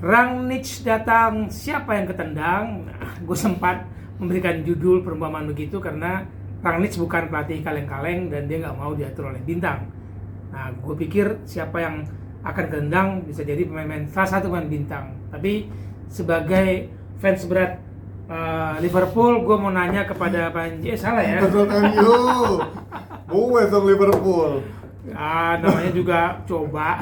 Rangnick datang, siapa yang ketendang? Nah, gue sempat memberikan judul perumpamaan begitu karena Rangnick bukan pelatih kaleng-kaleng dan dia nggak mau diatur oleh bintang. Nah, gue pikir siapa yang akan ketendang bisa jadi pemain salah satu pemain bintang. Tapi sebagai fans berat Liverpool, gue mau nanya kepada Panji, salah ya? Betul MU, gue sama Liverpool. Namanya juga coba.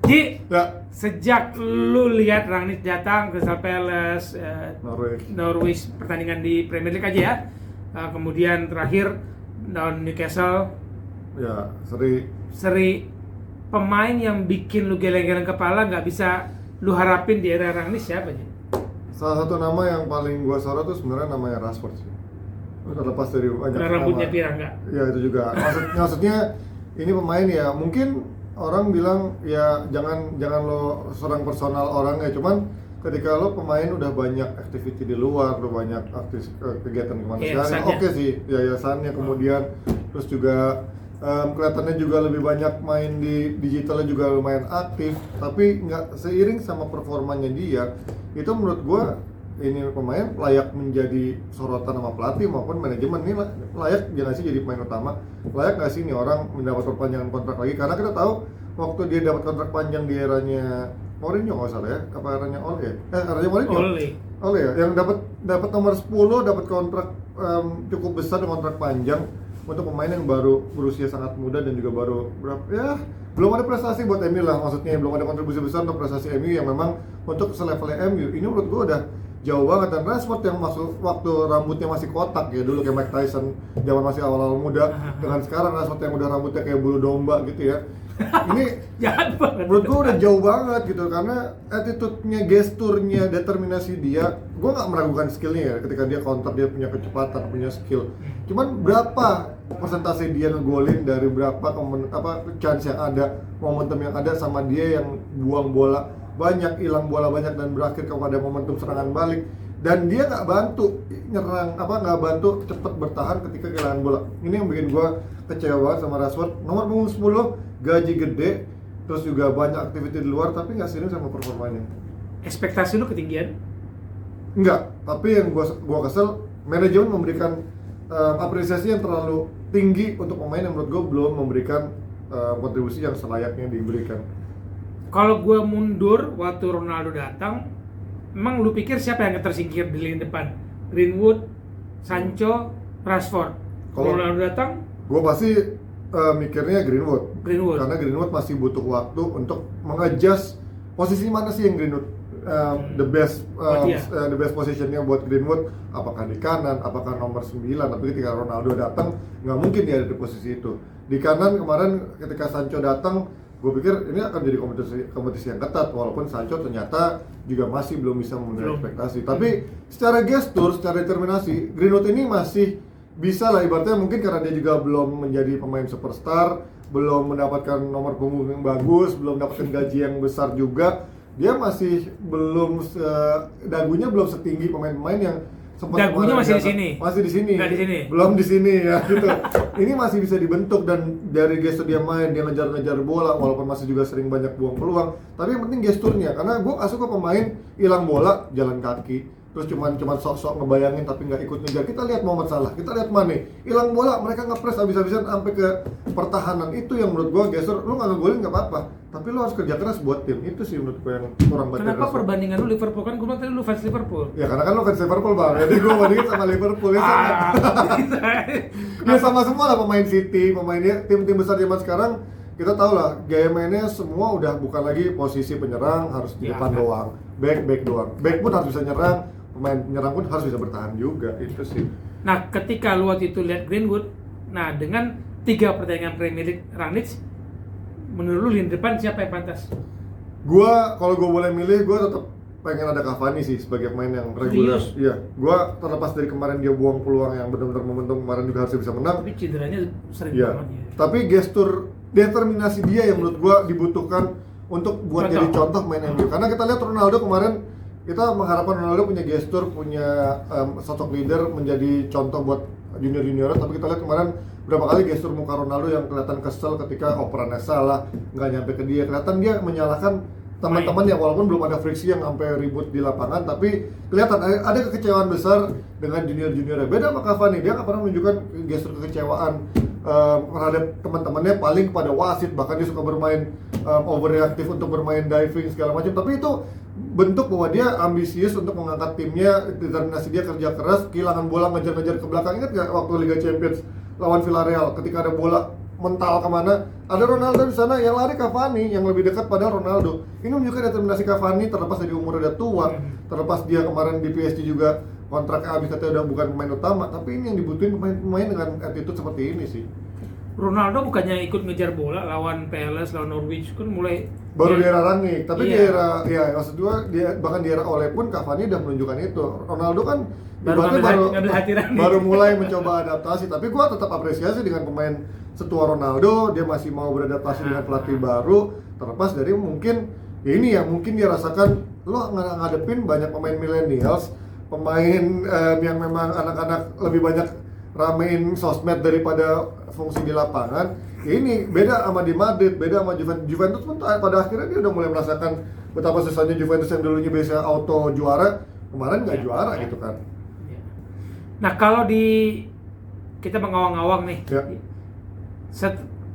Ji, Ya. sejak lu lihat Rangnick datang ke Crystal Palace, Norwich pertandingan di Premier League aja ya, kemudian terakhir lawan Newcastle, Ya, seri pemain yang bikin lu geleng-geleng kepala nggak bisa lu harapin di era Rangnick siapa Ji? Salah satu nama yang paling gua sorot tuh sebenarnya namanya Rashford sih. Terlepas dari banyak Rambutnya nama. pirang nggak? Ya itu juga. Maksudnya ini pemain ya mungkin orang bilang ya jangan lo serang personal orang ya, cuman ketika lo pemain udah banyak activity di luar, lo banyak aktif kegiatan kemanusiaan, oke sih, yayasannya kemudian terus juga kelihatannya juga lebih banyak main di digitalnya juga lumayan aktif, tapi nggak seiring sama performanya dia, itu menurut gua ini pemain layak menjadi sorotan sama pelatih maupun manajemen. Ini layak jangan sih jadi pemain utama, layak nggak sih ini orang mendapat perpanjangan kontrak lagi, karena kita tahu waktu dia dapat kontrak panjang di eranya Mourinho nggak salah ya, apa eranya Ole ya? Eranya Mourinho? Ole ya, yang dapat nomor 10, dapat kontrak cukup besar dan kontrak panjang untuk pemain yang baru berusia sangat muda dan juga baru berapa ya, belum ada prestasi buat MU lah, maksudnya belum ada kontribusi besar untuk prestasi MU yang memang untuk selevelnya MU. Ini menurut gue udah jauh banget. Dan Rashford yang masuk waktu rambutnya masih kotak ya, dulu kayak Mike Tyson zaman masih awal-awal muda, dengan sekarang Rashford yang udah rambutnya kayak bulu domba gitu ya. Ini jahat banget. Menurut gue udah jauh banget gitu, karena attitude-nya, gesturnya, determinasi dia, gue nggak meragukan skillnya ya, ketika dia counter dia punya kecepatan, punya skill. Cuman berapa persentase dia ngegolin dari berapa chance yang ada, momentum yang ada, sama dia yang buang bola banyak, hilang bola banyak dan berakhir kepada momentum serangan balik. Dan dia nggak bantu nyerang, nggak bantu cepet bertahan ketika kehilangan bola. Ini yang bikin gue kecewa banget sama Rashford. Nomor punggung 10, gaji gede, terus juga banyak aktiviti di luar, tapi nggak seiring sama performanya. Ekspektasi lu ketinggian? Enggak, tapi yang gua kesel, manajemen memberikan apresiasi yang terlalu tinggi untuk pemain yang menurut gua belum memberikan kontribusi yang selayaknya diberikan. Kalau gua mundur waktu Ronaldo datang, emang lu pikir siapa yang tersingkir di lini depan? Greenwood, Sancho, Rashford. Kalau Ronaldo datang, gua pasti mikirnya Greenwood. Karena Greenwood masih butuh waktu untuk mengadjust posisi mana sih yang Greenwood the best positionnya buat Greenwood, apakah di kanan, apakah nomor 9. Tapi ketika Ronaldo datang, nggak mungkin dia ada di posisi itu. Di kanan kemarin ketika Sancho datang, gue pikir ini akan jadi kompetisi yang ketat, walaupun Sancho ternyata juga masih belum bisa memenuhi ekspektasi. Tapi secara gestur, secara determinasi, Greenwood ini masih bisa lah, ibaratnya mungkin karena dia juga belum menjadi pemain superstar, belum mendapatkan nomor punggung yang bagus, belum mendapatkan gaji yang besar juga, dia masih belum dagunya belum setinggi pemain-pemain yang sempat dagunya masih di sini. Masih di sini. Nggak di sini. Belum di sini ya gitu. Ini masih bisa dibentuk, dan dari gestur dia main, dia ngejar-ngejar bola walaupun masih juga sering banyak buang peluang, tapi yang penting gesturnya. Karena gue gak suka pemain hilang bola jalan kaki, terus cuman sok-sok ngebayangin tapi nggak ikut ngejar. Kita lihat Mohamed Salah, kita lihat Mane, hilang bola mereka nge-press habis-habisan sampai ke pertahanan. Itu yang menurut gua gestur. Lu nggak ngegolin nggak apa-apa, tapi lu harus kerja keras buat tim. Itu sih menurut gua yang kurang banget. Kenapa perbandingan lu Liverpool? Kan gua bilang tadi lu fans Liverpool. Ya karena kan lu fans Liverpool bang, jadi gua bandingin sama Liverpool ya sama. Ya sama semua lah, pemain City, pemainnya tim-tim besar zaman sekarang. Kita tahu lah gaya mainnya semua udah bukan lagi posisi penyerang harus di depan doang, back doang. Back pun harus bisa nyerang, pemain penyerang pun harus bisa bertahan juga, itu sih. Nah, ketika lu waktu itu lihat Greenwood, nah dengan 3 pertandingan Premier League Rangnick, menurut lu lini depan siapa yang pantas? Kalau gua boleh milih, gua tetap pengen ada Cavani sih sebagai pemain yang reguler. Iya, gua terlepas dari kemarin dia buang peluang yang benar-benar momentum, kemarin juga harusnya bisa menang. Tapi cederanya sering banget ya. Tapi gestur determinasi dia yang menurut gua dibutuhkan untuk buat jadi contoh main MU. Karena kita lihat Ronaldo kemarin, kita mengharapkan Ronaldo punya gestur, punya sosok leader, menjadi contoh buat junior-junior. Tapi kita lihat kemarin berapa kali gestur muka Ronaldo yang kelihatan kesel ketika operannya salah, nggak nyampe ke dia. Kelihatan dia menyalahkan teman-teman yang walaupun belum ada friksi yang sampai ribut di lapangan, tapi kelihatan ada kekecewaan besar dengan junior-juniornya. Beda sama Cavani, dia nggak pernah menunjukkan gestur kekecewaan terhadap teman-temannya, paling kepada wasit, bahkan dia suka bermain overreaktif untuk bermain diving segala macam. Tapi itu bentuk bahwa dia ambisius untuk mengangkat timnya, determinasi dia kerja keras, kehilangan bola ngejar-ngejar ke belakang. Ingat nggak waktu Liga Champions lawan Villarreal ketika ada bola mental kemana, ada Ronaldo di sana yang lari Cavani yang lebih dekat pada Ronaldo. Ini menunjukkan determinasi Cavani terlepas dari umurnya udah tua, terlepas dia kemarin di PSG juga kontraknya habis katanya udah bukan pemain utama, tapi ini yang dibutuhin pemain dengan attitude seperti ini sih. Ronaldo bukannya ikut ngejar bola lawan PLS, lawan Norwich kan mulai Baru di era Rangnick, tapi Iya. di era maksud gua dia bahkan di era Ole pun Cavani udah menunjukkan itu. Ronaldo kan Baru ngambil hati Rangnick. baru mulai mencoba adaptasi, tapi gua tetap apresiasi dengan pemain setua Ronaldo, dia masih mau beradaptasi dengan pelatih baru, terlepas dari mungkin ini ya mungkin dia rasakan lo ngadepin banyak pemain millennials, pemain yang memang anak-anak lebih banyak ramein sosmed daripada fungsi di lapangan. Ini beda sama di Madrid, beda sama Juventus pun pada akhirnya dia udah mulai merasakan betapa susahnya Juventus yang dulunya biasa auto juara, kemarin nggak juara gitu kan. Nah, kalau di kita mengawang-awang nih. Ya.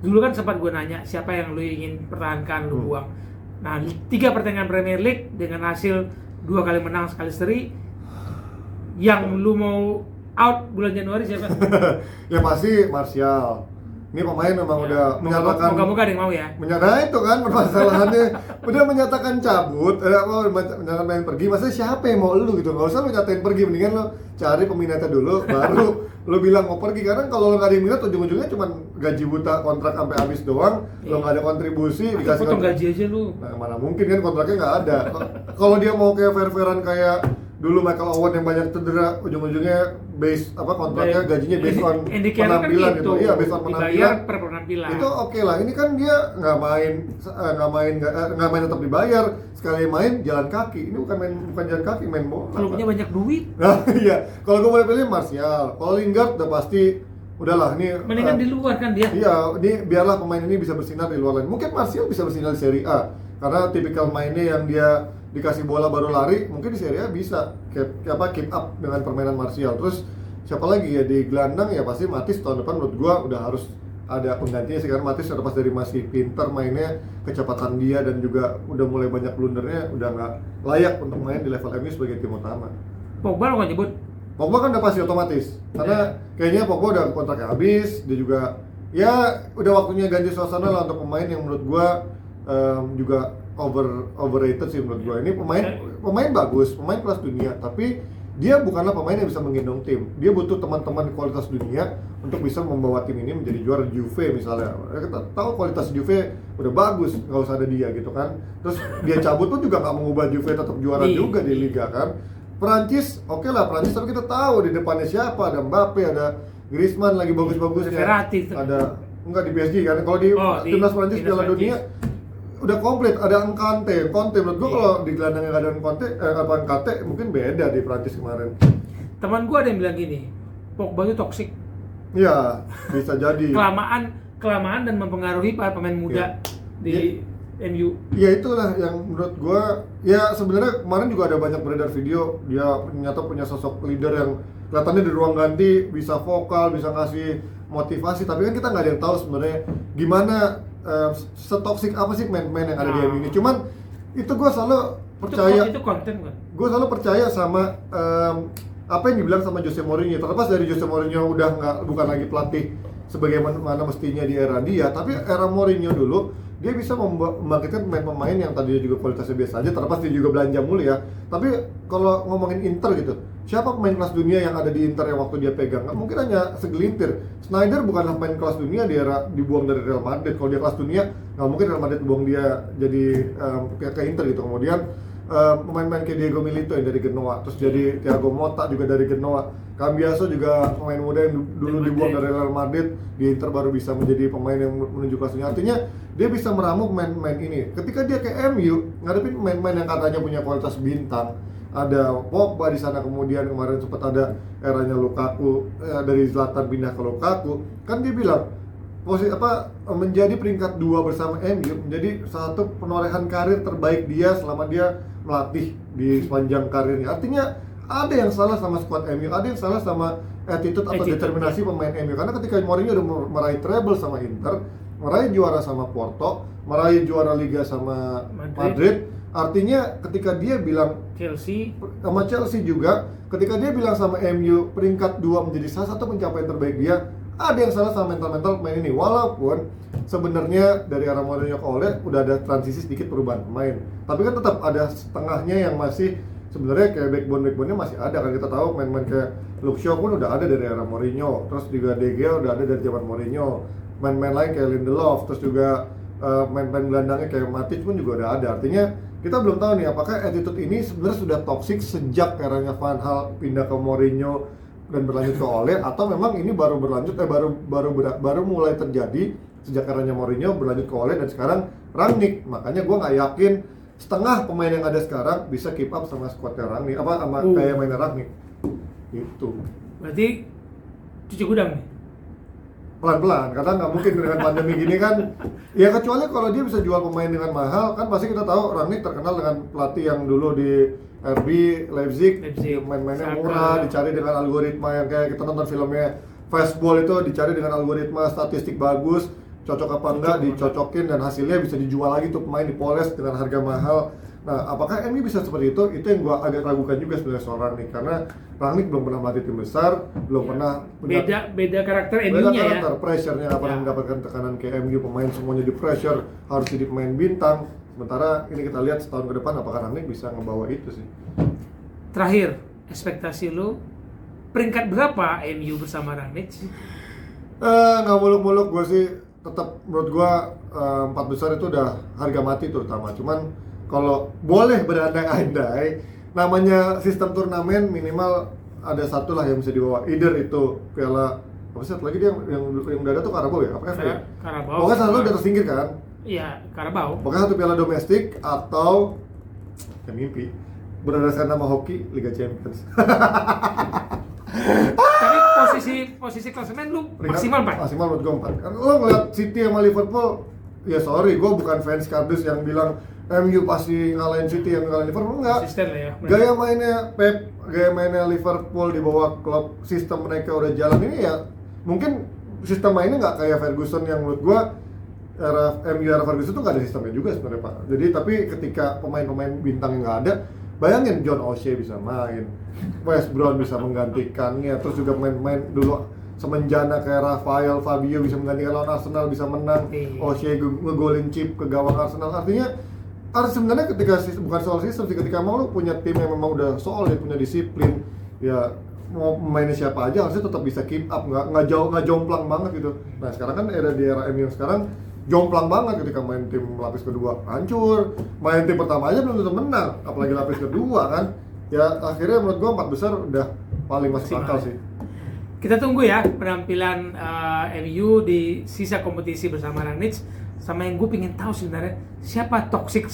Dulu kan sempat gue nanya siapa yang lu ingin pertahankan, lu buang. Nah, 3 pertandingan Premier League dengan hasil 2 kali menang sekali seri, yang lu mau out bulan Januari siapa? Ya pasti Martial. Ini pemain memang udah menyatakan, moga-moga ada yang mau ya. menyatakan itu kan permasalahannya udah menyatakan cabut, menyatakan main pergi. Maksudnya siapa yang mau lu gitu? Nggak usah lu nyatain pergi, mendingan lu cari peminatnya dulu, baru lu bilang mau pergi. Karena kalau lu nggak ada yang minat, ujung-ujungnya cuma gaji buta, kontrak sampai habis doang, lu nggak ada kontribusi, dikasih Potong gaji aja lu. Nah, mana mungkin kan kontraknya nggak ada. Kalau dia mau kayak fair-fairan kayak dulu Michael Owen yang banyak cedera, ujung-ujungnya base kontraknya gajinya based on penampilan gitu. Iya, based on penampilan. Dibayar per penampilan. Itu oke lah. Ini kan dia nggak main tetap dibayar. Sekali main jalan kaki. Ini bukan jalan kaki, main bola. Kalau punya banyak duit, Nah, iya. Kalau gue boleh pilih Martial. Kalau Lingard udah pasti udahlah nih. mendingan di luar kan dia. Iya, ini biarlah pemain ini bisa bersinar di luar lain. Mungkin Martial bisa bersinar di Serie A karena tipikal mainnya yang dia dikasih bola baru lari, mungkin di Serie A bisa keep up dengan permainan Martial. Terus siapa lagi ya di gelandang ya pasti Matic tahun depan menurut gua udah harus ada penggantinya sih, karena Matic terlepas dari masih pinter mainnya, kecepatan dia dan juga udah mulai banyak blundernya, udah nggak layak untuk main di level MU sebagai tim utama. Pogba lo nggak nyebut. Pogba kan udah pasti otomatis, karena kayaknya Pogba udah kontraknya habis, dia juga ya udah waktunya ganti suasana lah untuk pemain yang menurut gua juga overrated sih menurut gua. Ini pemain bagus, pemain kelas dunia, tapi dia bukanlah pemain yang bisa menggendong tim. Dia butuh teman-teman kualitas dunia untuk bisa membawa tim ini menjadi juara. Juve misalnya, kita tahu kualitas Juve udah bagus, nggak usah ada dia gitu kan. Terus dia cabut pun juga nggak mengubah Juve tetap juara juga di Liga kan. Perancis, oke lah Perancis, tapi kita tahu di depannya siapa, ada Mbappe, ada Griezmann lagi bagus-bagusnya, ada enggak di PSG kan. Kalau di timnas Perancis Piala Dunia udah komplit, ada Conte menurut gua kalau di gelandangnya nggak ada Conte mungkin beda di Prancis kemarin. Teman gua ada yang bilang gini, Pogba itu toksik. Iya, bisa jadi. kelamaan dan mempengaruhi para pemain muda di MU. Ya itulah yang menurut gua, ya sebenarnya kemarin juga ada banyak beredar video dia ternyata punya sosok leader yang kelihatannya di ruang ganti bisa vokal, bisa ngasih motivasi, tapi kan kita nggak ada yang tahu sebenarnya gimana setoksik apa sih pemain-pemain yang ada di MU ini. Cuman itu gue selalu percaya, itu konten kan? Gue selalu percaya sama apa yang dibilang sama Jose Mourinho. Terlepas dari Jose Mourinho udah bukan lagi pelatih sebagaimana mestinya di era dia, tapi era Mourinho dulu dia bisa membangkitkan pemain-pemain yang tadinya juga kualitasnya biasa aja, terlepas dia juga belanja mulu ya. Tapi kalau ngomongin Inter gitu, siapa pemain kelas dunia yang ada di Inter yang waktu dia pegang? Nggak mungkin hanya segelintir. Snyder bukanlah pemain kelas dunia di era dibuang dari Real Madrid. Kalau dia kelas dunia, nggak mungkin Real Madrid buang dia jadi ke Inter gitu. Kemudian pemain-pemain kayak Diego Milito yang dari Genoa, terus jadi Thiago Motta juga dari Genoa. Cambiaso juga pemain muda yang dulu dibuang dari Real Madrid, di Inter baru bisa menjadi pemain yang menuju kelas dunia. Artinya dia bisa meramu pemain-pemain ini. Ketika dia ke MU, ngadepin pemain-pemain yang katanya punya kualitas bintang, ada Pogba di sana, kemudian kemarin sempat ada eranya Lukaku, dari Zlatan pindah ke Lukaku, kan dia bilang menjadi peringkat 2 bersama MU, menjadi satu penorehan karir terbaik dia selama dia melatih di sepanjang karirnya. Artinya ada yang salah sama skuad MU, ada yang salah sama attitude atau determinasi pemain MU. Karena ketika Mourinho udah meraih treble sama Inter, meraih juara sama Porto, meraih juara Liga sama Madrid, artinya ketika dia bilang Chelsea juga, ketika dia bilang sama MU peringkat 2 menjadi salah satu pencapaian terbaik dia, ada yang salah sama mental pemain ini. Walaupun sebenarnya dari era Mourinho ke Ole udah ada transisi sedikit perubahan pemain, tapi kan tetap ada setengahnya yang masih sebenarnya kayak backbone-nya masih ada kan. Kita tahu main-main kayak Luke Shaw pun udah ada dari era Mourinho, terus juga De Gea udah ada dari zaman Mourinho, main-main lain kayak Lindelof, terus juga main-main gelandangnya kayak Matic pun juga udah ada. Artinya kita belum tahu nih apakah attitude ini sebenarnya sudah toxic sejak eranya Van Gaal pindah ke Mourinho dan berlanjut ke Ole, atau memang ini baru berlanjut baru mulai terjadi sejak eranya Mourinho berlanjut ke Ole dan sekarang Rangnick. Makanya gue nggak yakin setengah pemain yang ada sekarang bisa keep up sama squadnya Rangnick, sama kayak mainnya Rangnick gitu. Berarti cuci gudang nih? Pelan-pelan, karena nggak mungkin dengan pandemi gini kan. Ya kecuali kalau dia bisa jual pemain dengan mahal, kan pasti kita tahu Rangnick terkenal dengan pelatih yang dulu di RB Leipzig. Main-mainnya murah, dicari dengan algoritma yang kayak kita nonton filmnya Fastball itu, dicari dengan algoritma statistik bagus, cocok apa enggak, dicocokin dan hasilnya bisa dijual lagi tuh pemain, dipoles dengan harga mahal. Nah, apakah MU bisa seperti itu? Itu yang gua agak ragukan juga sebenarnya soal Rangnick, karena Rangnick belum pernah melatih tim besar, belum pernah beda karakter MU-nya ya. Pressure-nya nggak pernah mendapatkan tekanan kayak MU, pemain semuanya di pressure, harus jadi pemain bintang. Sementara ini kita lihat setahun ke depan apakah Rangnick bisa ngebawa itu sih. Terakhir, ekspektasi lu peringkat berapa MU bersama Rangnick? Nggak muluk-muluk, gue sih tetap menurut gue 4 besar itu udah harga mati terutama. Cuman kalau boleh berandai-andai, namanya sistem turnamen minimal ada satu lah yang bisa dibawa. Either itu piala apa sih? Lagi dia yang udah ada tuh Carabao ya? Apa FA ya? Carabao. Pokoknya satu udah tersingkir kan? Iya, Carabao. Pokoknya satu piala domestik atau ya mimpi berdasarkan nama hoki Liga Champions. Tapi posisi klasemen lu maksimal 4. Maksimal menurut gue 4. Kan lo ngeliat City sama Liverpool, ya sorry, gue bukan fans kardus yang bilang MU pasti ngalahin City, yang ngalahin Liverpool, enggak. Konsisten lah ya. Gaya mainnya Pep, gaya mainnya Liverpool di bawah klub, sistem mereka udah jalan ini ya. Mungkin sistem mainnya nggak kayak Ferguson yang menurut gue era Ferguson tuh nggak ada sistemnya juga sebenarnya Pak. Jadi tapi ketika pemain-pemain bintang yang nggak ada, bayangin John O'Shea bisa main, West Brown bisa menggantikannya, terus juga pemain-pemain dulu semenjana kayak Rafael, Fabio bisa menggantikan lawan Arsenal, bisa menang. O'Shea ngegolin chip ke gawang Arsenal. Artinya sebenarnya ketika bukan soal sistem sih, ketika mau lu punya tim yang memang udah solid, punya disiplin, ya mau mainnya siapa aja harusnya tetap bisa keep up, nggak jomplang banget gitu. Nah sekarang kan di era MU yang sekarang jomplang banget, ketika main tim lapis kedua hancur, main tim pertama aja belum tentu menang, apalagi lapis kedua kan. Ya akhirnya menurut gua 4 besar udah paling masuk akal sih. Kita tunggu ya penampilan MU di sisa kompetisi bersama Rangnick. Sama yang gue pengen tahu sebenarnya siapa toxic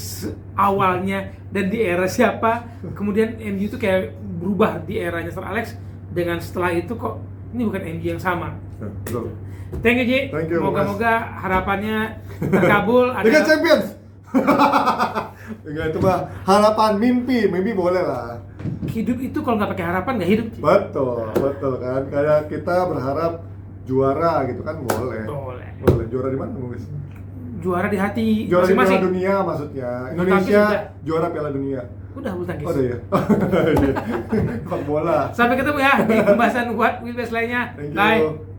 awalnya dan di era siapa, kemudian MU itu kayak berubah di eranya Sir Alex dengan setelah itu kok ini bukan MU yang sama. Betul. Thank you Ji. Moga-moga harapannya terkabul. Liga Champions. Enggak, itu mah harapan, mimpi boleh lah. Hidup itu kalau nggak pakai harapan nggak hidup. Betul kan. Kayak kita berharap juara gitu kan boleh. Juara di mana guys? Juara di hati juara masing-masing. Piala Dunia maksudnya. Indonesia juara Piala Dunia. Udah bulu tangkis. Oh udah ya. Sepak bola. Sampai ketemu ya di pembahasan What With Best lainnya. Thank you. Bye.